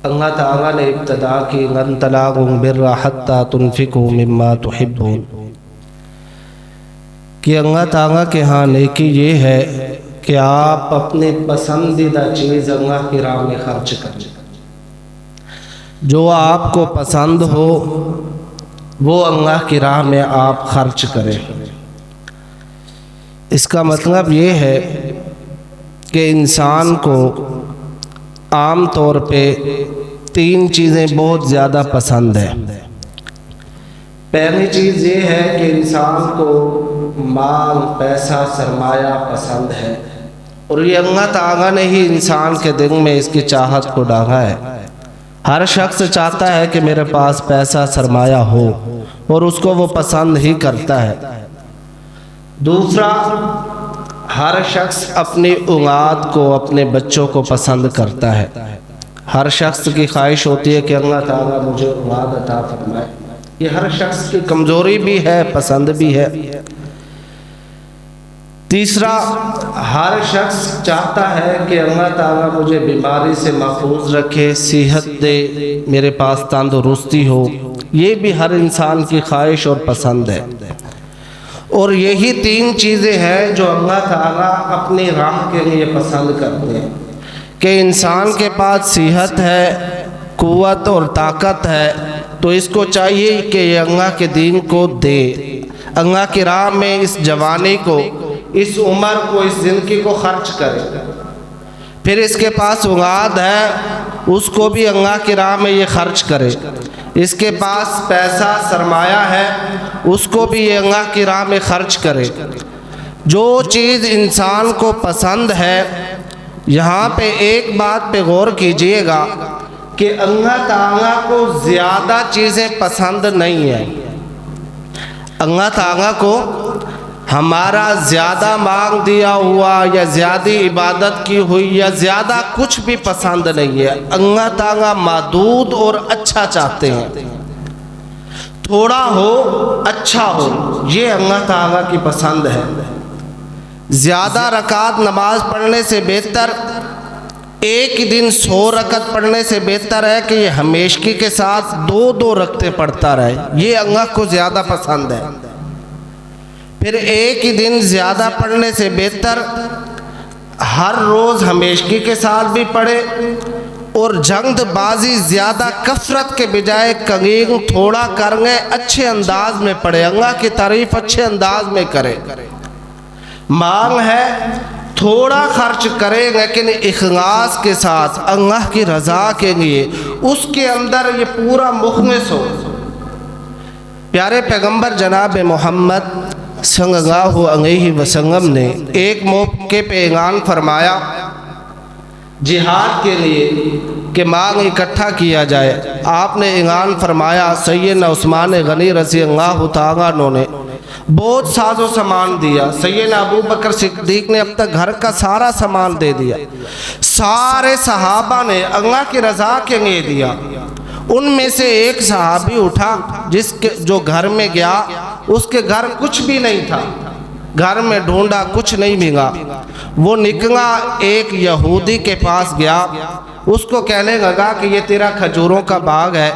اللہ تعالیٰ نے ابتدا کی لن تنالوا البر حتی تنفقوا مما تحبون کہ اللہ تعالیٰ کے ہاں نیکی یہ ہے کہ آپ اپنی پسندیدہ چیز اللہ کی راہ میں خرچ کریں، جو آپ کو پسند ہو وہ اللہ کی راہ میں آپ خرچ کریں۔ اس کا مطلب یہ ہے کہ انسان کو عام طور پہ تین چیزیں بہت زیادہ پسند ہیں۔ پہلی چیز یہ ہے کہ انسان کو مال، پیسہ، سرمایہ پسند ہے، اور یہ اللہ تعالیٰ نے ہی انسان کے دل میں اس کی چاہت کو ڈالا ہے۔ ہر شخص چاہتا ہے کہ میرے پاس پیسہ، سرمایہ ہو، اور اس کو وہ پسند ہی کرتا ہے۔ دوسرا، ہر شخص اپنی اولاد کو، اپنے بچوں کو پسند کرتا ہے۔ ہر شخص کی خواہش ہوتی ہے کہ اللہ تعالیٰ مجھے اولاد عطا فرمائے۔ یہ ہر شخص کی کمزوری بھی ہے، پسند بھی ہے۔ تیسرا، ہر شخص چاہتا ہے کہ اللہ تعالیٰ مجھے بیماری سے محفوظ رکھے، صحت دے، میرے پاس تندرستی ہو۔ یہ بھی ہر انسان کی خواہش اور پسند ہے۔ اور یہی تین چیزیں ہیں جو اللہ تعالیٰ اپنی راہ کے لیے پسند کرتے ہیں، کہ انسان کے پاس صحت ہے، قوت اور طاقت ہے، تو اس کو چاہیے کہ یہ اللہ کے دین کو دے، اللہ کی راہ میں اس جوانی کو، اس عمر کو، اس زندگی کو خرچ کرے۔ پھر اس کے پاس اولاد ہے، اس کو بھی اللہ کی راہ میں یہ خرچ کرے۔ اس کے پاس پیسہ، سرمایہ ہے، اس کو بھی یہ اللہ کی راہ میں خرچ کرے۔ جو چیز انسان کو پسند ہے، یہاں پہ ایک بات پہ غور کیجئے گا کہ اللہ تعالیٰ کو زیادہ چیزیں پسند نہیں ہیں۔ اللہ تعالیٰ کو ہمارا زیادہ مانگ دیا ہوا یا زیادہ عبادت کی ہوئی یا زیادہ کچھ بھی پسند نہیں ہے۔ اللہ تعالیٰ محدود اور اچھا چاہتے ہیں، تھوڑا ہو، اچھا ہو، یہ اللہ تعالیٰ کی پسند ہے۔ زیادہ رکعت نماز پڑھنے سے بہتر ایک دن 100 رکعت پڑھنے سے بہتر ہے کہ یہ ہمیشگی کے ساتھ 2 رکعتیں پڑھتا رہے، یہ اللہ کو زیادہ پسند ہے۔ پھر ایک ہی دن زیادہ پڑھنے سے بہتر ہر روز ہمیشگی کے ساتھ بھی پڑھے، اور جنگ بازی زیادہ کثرت کے بجائے قلیل تھوڑا کرنے، اچھے انداز میں پڑھے، اللہ کی تعریف اچھے انداز میں کرے۔ مال ہے، تھوڑا خرچ کرے لیکن اخلاص کے ساتھ، اللہ کی رضا کے لیے، اس کے اندر یہ پورا مخلص ہو۔ پیارے پیغمبر جناب محمد صلی اللہ علیہ وسلم نے ایک موقع پہ اعلان فرمایا جہاد کے لیے کہ مال اکٹھا کیا جائے۔ آپ نے اعلان فرمایا، سیدنا عثمان غنی رضی اللہ تعالیٰ عنہ نے بہت ساز و سامان دیا، سیدنا ابو بکر صدیق نے اب تک گھر کا سارا سامان دے دیا، سارے صحابہ نے اللہ کی رضا کے لیے دیا۔ ان میں سے ایک صحابی اٹھا جو گھر میں گیا، اس کے گھر کچھ بھی نہیں تھا، گھر میں ڈھونڈا، کچھ نہیں ملا۔ وہ نکلا، ایک یہودی کے پاس گیا، اس کو کہنے لگا کہ یہ تیرا کھجوروں کا باغ ہے،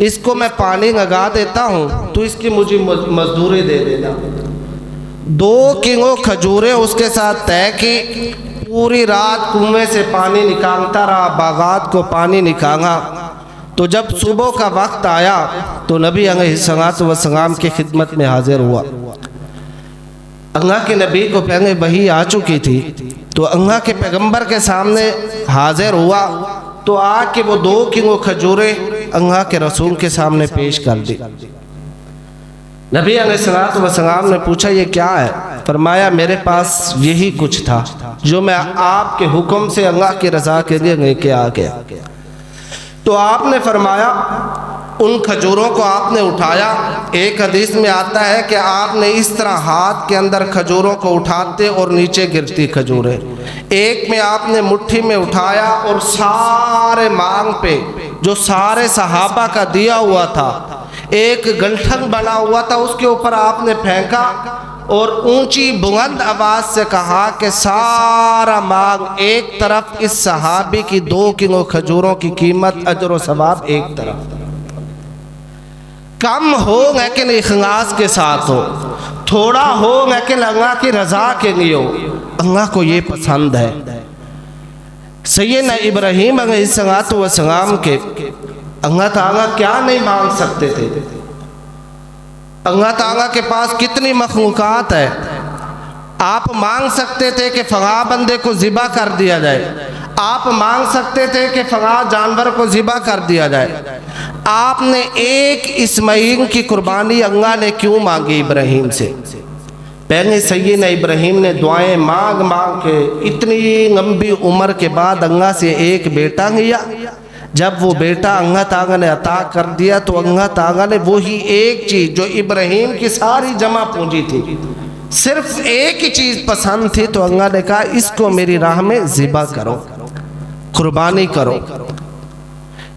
اس کو میں پانی لگا دیتا ہوں، تو اس کی مجھے مزدوری دے دینا۔ 2 کلو کھجوریں اس کے ساتھ طے کی، پوری رات کنویں سے پانی نکالتا رہا، باغات کو پانی نکالا۔ تو جب صبح کا وقت آیا تو نبی علیہ السلام کی خدمت میں حاضر ہوا۔ اللہ کے نبی کو پہلے وحی آ چکی تھی، تو اللہ کے پیغمبر کے سامنے حاضر ہوا، تو آ کے وہ 2 کلو کھجوریں اللہ کے رسول کے سامنے پیش کر دی۔ نبی علیہ السلام نے پوچھا یہ کیا ہے؟ فرمایا میرے پاس یہی کچھ تھا جو میں آپ کے حکم سے اللہ کی رضا کے لیے لے کے آ گیا۔ تو آپ نے فرمایا ان کھجوروں کو آپ نے اٹھایا۔ ایک حدیث میں آتا ہے کہ آپ نے اس طرح ہاتھ کے اندر کھجوروں کو اٹھاتے اور نیچے گرتی کھجوریں، ایک میں آپ نے مٹھی میں اٹھایا اور سارے مانگ پہ جو سارے صحابہ کا دیا ہوا تھا، ایک گنٹھن بنا ہوا تھا، اس کے اوپر آپ نے پھینکا اور اونچی بلند آواز سے کہا کہ سارا مال ایک طرف، اس صحابی کی 2 کلو کھجوروں کی قیمت، اجر و ثواب ایک طرف، کم ہو لیکن اخلاص کے ساتھ ہو، تھوڑا ہو لیکن اللہ کی رضا کے لیے ہو، اللہ کو یہ پسند ہے۔ سیدنا ابراہیم علیہ السلام کے اللہ تعالیٰ کیا نہیں مانگ سکتے تھے؟ اللہ تعالیٰ کے پاس کتنی مخلوقات ہے، آپ مانگ سکتے تھے کہ فلاں بندے کو ذبح کر دیا جائے، آپ مانگ سکتے تھے کہ فلاں جانور کو ذبح کر دیا جائے، آپ نے ایک اسماعیل کی قربانی اللہ نے کیوں مانگی ابراہیم سے؟ پہلے سیدنا ابراہیم نے دعائیں مانگ مانگ کے اتنی لمبی عمر کے بعد اللہ سے ایک بیٹا لیا، جب وہ بیٹا اللہ تعالیٰ نے عطا کر دیا تو اللہ تعالیٰ نے وہی ایک چیز جو ابراہیم کی ساری جمع پونجی تھی، صرف ایک ہی چیز پسند تھی، تو اللہ نے کہا اس کو میری راہ میں ذبح کرو، قربانی کرو۔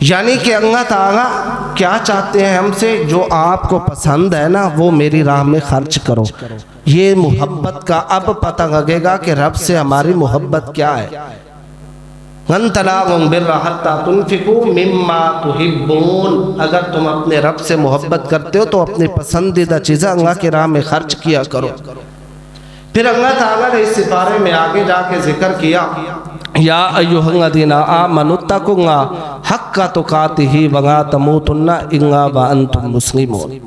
یعنی کہ اللہ تعالیٰ کیا چاہتے ہیں ہم سے؟ جو آپ کو پسند ہے نا وہ میری راہ میں خرچ کرو۔ یہ محبت کا اب پتہ لگے گا کہ رب سے ہماری محبت کیا ہے۔ لَن تَنَالُوا الْبِرَّ حَتَّىٰ تُنْفِقُوا مِمَّا تُحِبُّونَ، اگر تم اپنے رب سے محبت کرتے ہو تو اپنی پسندیدہ چیزیں اللہ کی راہ میں خرچ کیا کرو۔ پھر اللہ تعالیٰ نے اس سپارے میں آگے جا کے ذکر کیا، یا ایھا الذین آمنوا اتقوا اللہ حق تقاتہ ولا تموتن الا وانتم مسلمون،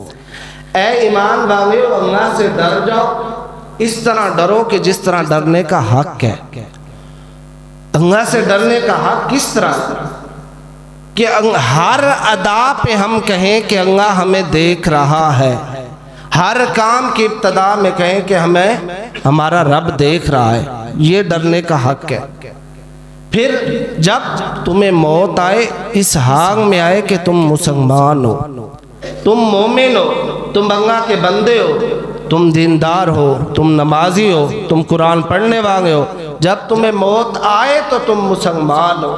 اے ایمان والو اللہ سے ڈر جاؤ، اس طرح ڈرو کہ جس طرح ڈرنے کا حق ہے۔ اللہ سے ڈرنے کا حق کس طرح؟ کہ ہر ادا پہ ہم کہیں کہ اللہ ہمیں دیکھ رہا ہے، ہر کام کی ابتدا میں کہیں کہ ہمیں ہمارا رب دیکھ رہا ہے، یہ ڈرنے کا حق ہے۔ پھر جب تمہیں موت آئے اس حال میں آئے کہ تم مسلمان ہو، تم مومن ہو، تم اللہ کے بندے ہو، تم دیندار ہو، تم نمازی ہو، تم قرآن پڑھنے والے ہو، جب تمہیں موت آئے تو تم مسلمان ہو۔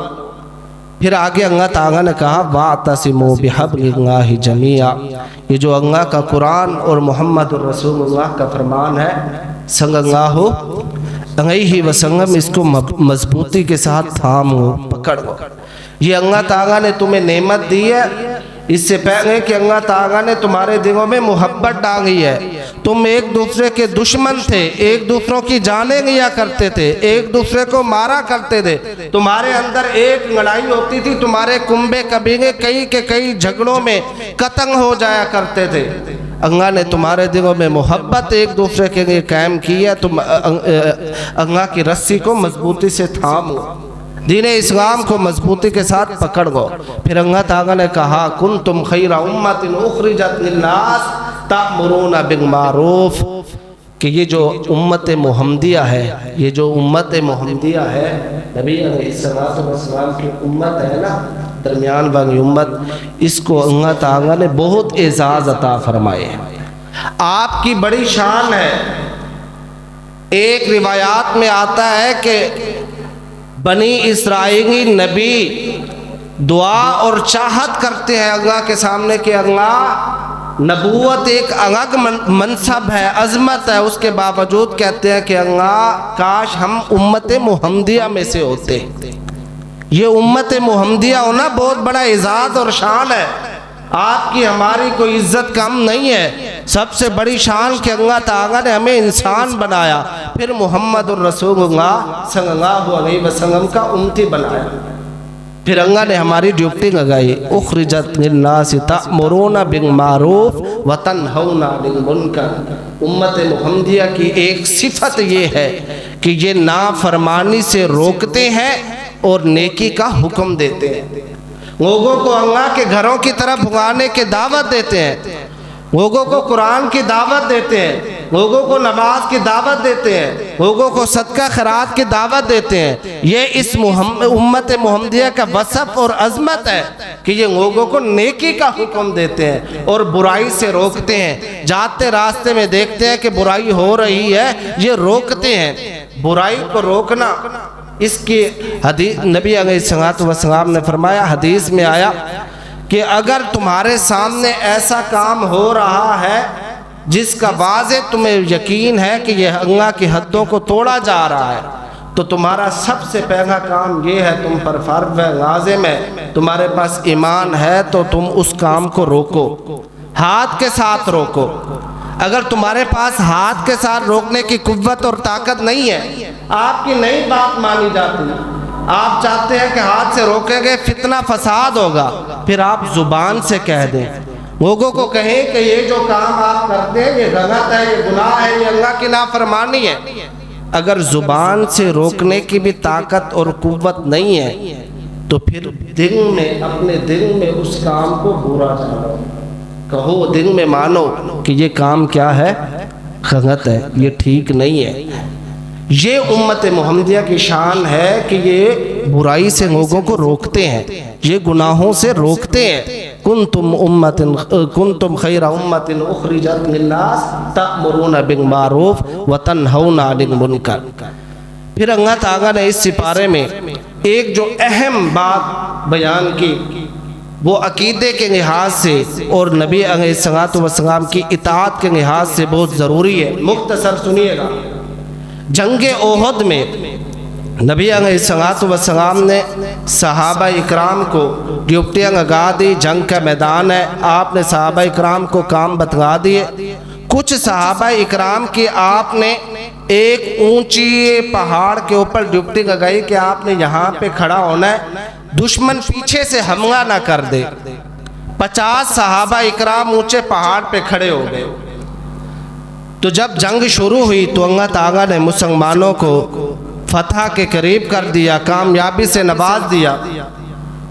پھر آگے اللہ تعالیٰ نے کہا وَاعْتَصِمُوا بِحَبْلِ اللَّهِ جَمِيعًا، یہ جو اللہ کا قرآن اور محمد الرسول اللہ کا فرمان ہے صلی اللہ علیہ وسلم، اس کو مضبوطی کے ساتھ تھامو، پکڑو۔ یہ اللہ تعالیٰ نے تمہیں نعمت دی ہے، اس سے پہلے کہ اللہ تعالیٰ نے تمہارے دلوں میں محبت ڈالی ہے۔ تم ایک دوسرے کے دشمن تھے، ایک دوسروں کی جانیں لیا کرتے تھے، ایک دوسرے کو مارا کرتے تھے، تمہارے اندر ایک لڑائی ہوتی تھی، تمہارے کنبے قبیلے کئی کے کئی جھگڑوں میں قتل ہو جایا کرتے تھے۔ اللہ نے تمہارے دلوں میں محبت ایک دوسرے کے لیے قائم کی ہے، تم اللہ کی رسی کو مضبوطی سے تھامو، دین اسلام کو مضبوطی کے ساتھ پکڑ گو۔ پھر اللہ تعالیٰ نے کہا کنتم خیر امت اخرجت للناس تأمرون بالمعروف، کہ یہ جو امت محمدیہ ہے، یہ جو امت محمدیہ ہے، نبی علیہ السلام کی امت ہے نا، درمیان والی امت، اس کو اللہ تعالیٰ نے بہت اعزاز عطا فرمائے ہیں، آپ کی بڑی شان ہے۔ ایک روایات میں آتا ہے کہ بنی اسرائیلی نبی دعا اور چاہت کرتے ہیں اللہ کے سامنے کہ اللہ، نبوت ایک الگ منصب ہے، عظمت ہے، اس کے باوجود کہتے ہیں کہ اللہ کاش ہم امت محمدیہ میں سے ہوتے۔ یہ امت محمدیہ ہونا بہت بڑا اعزاز اور شان ہے، آپ کی ہماری کوئی عزت کم نہیں ہے۔ سب سے بڑی شان کہ اللہ تعالیٰ نے ہمیں انسان بنایا، پھر محمد الرسول اللہ صلی اللہ علیہ وسلم کا امتی بنایا، پھر اللہ نے ہماری ڈیوٹی لگائی اخرجت للناس تأمرون بالمعروف وتنہون عن المنکر۔ امت محمدیہ کی ایک صفت یہ ہے کہ یہ نافرمانی سے روکتے ہیں اور نیکی کا حکم دیتے ہیں، لوگوں کو اللہ کے گھروں کی طرف بلانے کی دعوت دیتے ہیں، لوگوں کو قرآن کی دعوت دیتے ہیں، لوگوں کو نماز کی دعوت دیتے ہیں، لوگوں کو صدقہ خیرات کی دعوت دیتے ہیں۔ یہ اس امت محمدیہ کا وصف اور عظمت ہے کہ یہ لوگوں کو نیکی کا حکم دیتے ہیں اور برائی سے روکتے ہیں۔ جاتے راستے میں دیکھتے ہیں کہ برائی ہو رہی ہے، یہ روکتے ہیں۔ برائی کو روکنا، اس کی حدیث نبی علیہ السلام نے فرمایا، حدیث میں آیا کہ اگر تمہارے سامنے ایسا کام ہو رہا ہے جس کا واضح تمہیں یقین ہے کہ یہ اللہ کی حدوں کو توڑا جا رہا ہے، تو تمہارا سب سے پہلا کام یہ ہے، تم پر فرض ہے، لازم ہے، تمہارے پاس ایمان ہے تو تم اس کام کو روکو، ہاتھ کے ساتھ روکو۔ اگر تمہارے پاس ہاتھ کے ساتھ روکنے کی قوت اور طاقت نہیں ہے، آپ کی نئی بات مانی جاتی ہے، آپ چاہتے ہیں کہ ہاتھ سے روکیں گے فتنہ فساد ہوگا، پھر آپ زبان سے کہہ دیں، لوگوں کو کہیں کہ یہ جو کام آپ کرتے ہیں یہ غلط ہے، یہ گناہ ہے، یہ اللہ کی نافرمانی ہے۔ اگر زبان سے روکنے کی بھی طاقت اور قوت نہیں ہے تو پھر دل میں، اپنے دل میں اس کام کو برا جانو، کہو دل میں مانو کہ یہ کام کیا ہے، غلط ہے، یہ ٹھیک نہیں ہے۔ یہ امت محمدیہ کی شان ہے کہ یہ برائی سے لوگوں کو روکتے ہیں، یہ گناہوں سے روکتے ہیں۔ کنتم خیر امت اخرجت للناس تأمرون بالمعروف وتنہون عن المنکر۔ پھر اللہ تعالیٰ نے اس سپارے میں ایک جو اہم بات بیان کی، وہ عقیدے کے لحاظ سے اور نبی علیہ السلام کی اطاعت کے لحاظ سے بہت ضروری ہے۔ مختصر سنیے گا، جنگ احد میں نبی علیہ السلام نے صحابہ اکرام کو ڈیوٹیاں لگا دی، جنگ کا میدان ہے، آپ نے صحابہ اکرام کو کام بتلا دیے۔ کچھ صحابہ اکرام کی آپ نے ایک اونچی پہاڑ کے اوپر ڈیوٹی لگائی کہ آپ نے یہاں پہ کھڑا ہونا ہے، دشمن پیچھے سے حملہ نہ کر دے۔ 50 صحابہ اکرام اونچے پہاڑ پہ کھڑے ہو گئے۔ تو جب جنگ شروع ہوئی تو اللہ تعالیٰ نے مسلمانوں کو فتح کے قریب کر دیا، کامیابی سے نواز دیا۔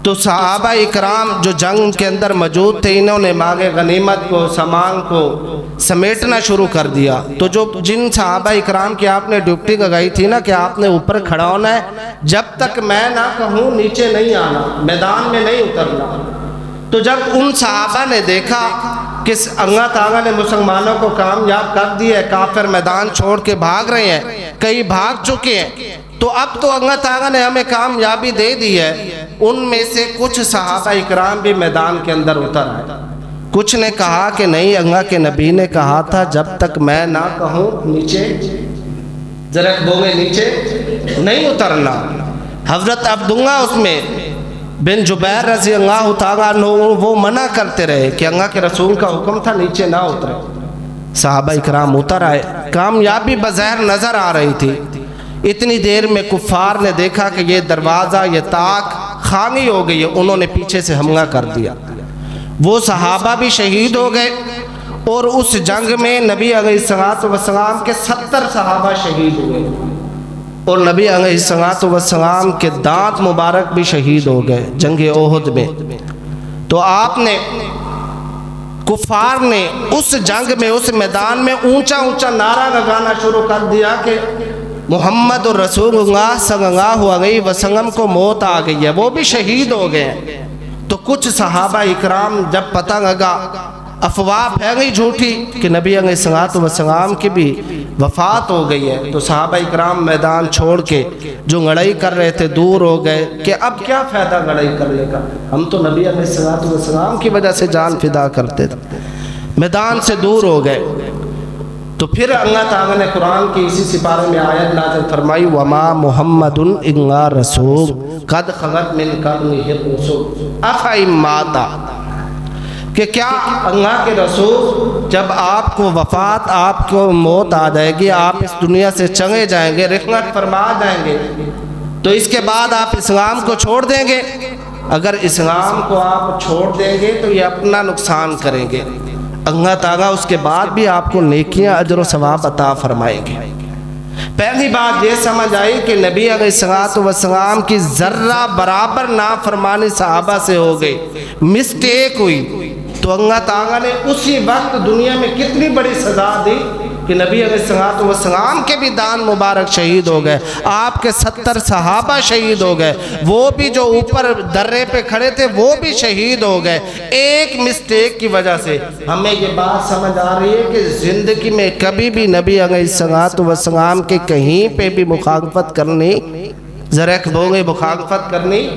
تو صحابہ اکرام جو جنگ کے اندر موجود تھے، انہوں نے مال غنیمت کو، سامان کو سمیٹنا شروع کر دیا۔ تو جن صحابہ اکرام کی آپ نے ڈیوٹی لگائی تھی نا کہ آپ نے اوپر کھڑا ہونا ہے، جب تک میں نہ کہوں نیچے نہیں آنا، میدان میں نہیں اترنا۔ تو جب ان صحابہ نے دیکھا کہ اللہ تعالیٰ نے مسلمانوں کو کامیاب کر دیا ہے، کافر میدان چھوڑ کے بھاگ رہے ہیں، کئی بھاگ چکے ہیں، تو اب تو اللہ تعالیٰ نے ہمیں کامیابی دے دی ہے۔ ان میں سے کچھ صحابہ اکرام بھی میدان کے اندر اتر آئے۔ کچھ نے کہا کہ نہیں، اللہ کے نبی نے کہا تھا جب تک میں نہ کہوں نیچے، ذرا بولے نیچے نہیں اترنا۔ حضرت عبداللہ اس میں بن جبیر رضی اللہ تعالیٰ عنہ وہ منع کرتے رہے کہ اللہ کے رسول کا حکم تھا نیچے نہ اترے۔ صحابہ اکرام اتر آئے، کامیابی بظاہر نظر آ رہی تھی۔ اتنی دیر میں کفار نے دیکھا کہ یہ دروازہ، یہ طاق خالی ہو گئی ہے، انہوں نے پیچھے سے حملہ کر دیا۔ وہ صحابہ بھی شہید ہو گئے، اور اس جنگ میں نبی علیہ السلام کے 70 صحابہ شہید ہوئے، اور نبی علیہ السلام کے دانت مبارک بھی شہید ہو گئے جنگ احد میں۔ تو آپ نے، کفار نے اس جنگ میں، اس میدان میں اونچا اونچا نعرہ لگانا شروع کر دیا کہ محمد رسول اللہ صلی اللہ علیہ وسلم کو موت آ گئی ہے، وہ بھی شہید ہو گئے ہیں۔ تو کچھ صحابہ اکرام جب پتہ لگا، افواہ پھیلی جھوٹی کہ نبی علیہ السلام کی بھی وفات ہو گئی ہے، تو صحابہ اکرام میدان چھوڑ کے جو لڑائی کر رہے تھے دور ہو گئے کہ اب کیا فائدہ لڑائی کرنے کا، ہم تو نبی علیہ السلام کی وجہ سے جان فدا کرتے تھے، میدان سے دور ہو گئے۔ تو پھر اللہ تعالیٰ نے قرآن کی اسی سپارے میں آیت نازل فرمائی، وَمَا مُحَمَّدٌ إِلَّا رَسُولٌ قَدْ خَلَتْ مِن قَبْلِهِ الرُّسُلُ أَفَإِن مَاتَ، کہ کیا اللہ کے رسول جب آپ کو وفات، آپ کو موت آ جائے گی، آپ اس دنیا سے چلے جائیں گے، رحمت فرما جائیں گے، تو اس کے بعد آپ اسلام کو چھوڑ دیں گے؟ اگر اسلام کو آپ چھوڑ دیں گے تو یہ اپنا نقصان کریں گے، اللہ تعالیٰ اس کے بعد بھی آپ کو نیکیاں، اجر و ثواب عطا فرمائیں گے۔ پہلی بات یہ سمجھ آئی کہ نبی علیہ السلام کی ذرہ برابر نافرمانی صحابہ سے ہو گئی، مسٹیک ہوئی، تو اللہ تعالیٰ نے اسی وقت دنیا میں کتنی بڑی سزا دی کہ نبی علیہ السلام کے بھی دان مبارک شہید ہو گئے، آپ کے 70 صحابہ شہید ہو گئے، وہ بھی جو اوپر درے پہ کھڑے تھے وہ بھی شہید ہو گئے، ایک مسٹیک کی وجہ سے۔ ہمیں یہ بات سمجھ آ رہی ہے کہ زندگی میں کبھی بھی نبی علیہ السلام کے کہیں پہ بھی مخالفت کرنی، ذرا بولے مخالفت کرنی،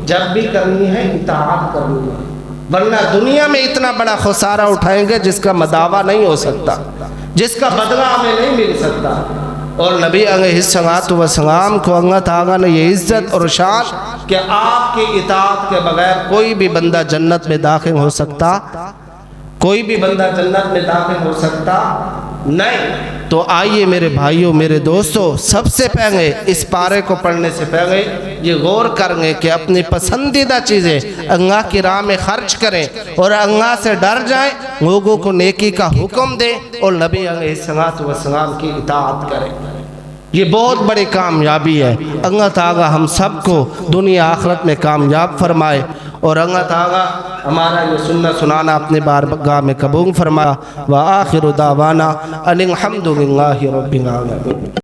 جب بھی کرنی ہے اطاعت کرنی ہے، ورنہ دنیا میں اتنا بڑا خسارہ اٹھائیں گے جس کا مداوع نہیں ہو سکتا، جس کا بدلہ ہمیں نہیں مل سکتا۔ اور نبی علیہ الصلوۃ والسلام کو اللہ تعالیٰ نے یہ عزت اور شان کہ آپ کی اطاعت کے بغیر کوئی بھی بندہ جنت میں داخل ہو سکتا، کوئی بھی بندہ جنت میں داخل ہو سکتا نہیں۔ تو آئیے میرے بھائیوں، میرے دوستوں، سب سے پہلے اس پارے کو پڑھنے سے پہلے یہ غور کریں کہ اپنی پسندیدہ چیزیں اللہ کی راہ میں خرچ کریں اور اللہ سے ڈر جائیں، لوگوں کو نیکی کا حکم دیں اور نبی علیہ الصلوۃ والسلام کی اطاعت کریں۔ یہ بہت بڑی کامیابی ہے۔ اللہ تعالی ہم سب کو دنیا آخرت میں کامیاب فرمائے، اور اللہ تعالی ہمارا یہ سننا سنانا اپنے بارگاہ میں قبول فرمایا۔ وآخر دعوانا ان الحمد للہ رب العالمین۔